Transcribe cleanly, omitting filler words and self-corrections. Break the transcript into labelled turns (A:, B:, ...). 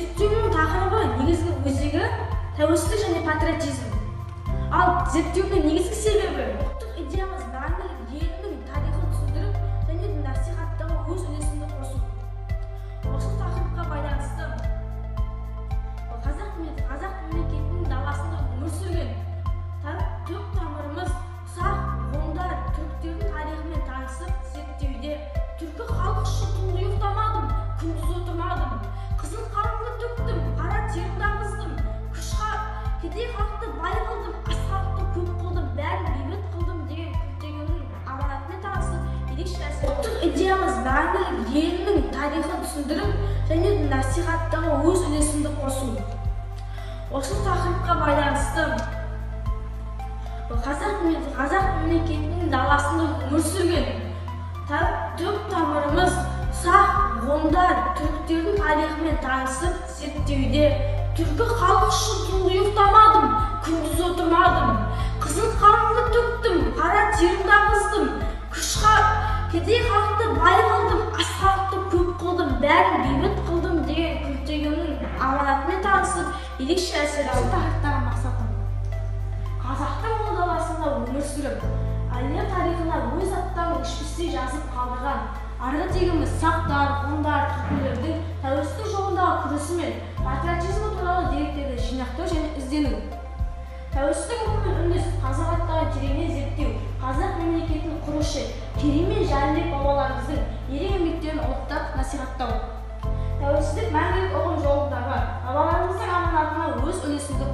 A: зерттеудің тақырыбы негізгі өзегі тәуелсіздік және патриотизм. Ал зерттеудің негізгі себебі ұлттық идеямыз мәңгілік елінің тарихын түсіндіріп және насихаттауға өз үлесімді қосу. Осы тақырыпқа байланысты қазақ мемлекетінің даласында өмір сүрген түп тамырымыз сақ, ғұндар, түріктердің тарихымен танысып зерттеуде түркі халық үшін түнде ұйықтамадым, күндіз отырмадым, қызыл қанымды төктім, қара терімді ағыздым, кедей халықты бай қылдым, аз халықты көп қылдым, бәрін бейбіт қылдым деген күлтегеннің аманатымен танысып ерекше әсер. Ұлттық идеямыз мәңгілік елінің тарихын түсіндіріп және насихаттауға өз үлесімді қосу. Осы тақырыпқа байланысты қазақ мемлекетінің даласында өмір сүрген түп тамырымыз сақ, ғұндар, түріктердің тарихымен танысып зерттеуде түркі халық үшін түнде ұйықтамадым, күндіз отырмадым, қызыл қанымды төктім, қара терімді ағыздым, кедей халықты бай қылдым, аз халықты көп қылдым, бәрін бейбіт қылдым деген күлтегеннің аманатымен танысып ерекше әсер алды. Тақырыптағы мақсатым қазақтың ұлы даласында өмір сүріп, әлем тарихына өз аттарын өшпестей жазып қалдырған ардагеріміз сақтар, ғұндар, түркілердің тәуелсіздік жолындағы күресі мен патриотизмі туралы деректерді жинақтау және іздену. Тәуелсіздік рухымен үндес қазақ аттарын тереңнен зерттеу, қазақ мемлекетінің құрушы Керей мен Жәнібек бабаларымыздың ерен еңбектерін ұлықтап насихаттау. Тәуелсіздік мәңгілік ұғым жолындағы бабаларымыздың аманатына өз үлесімді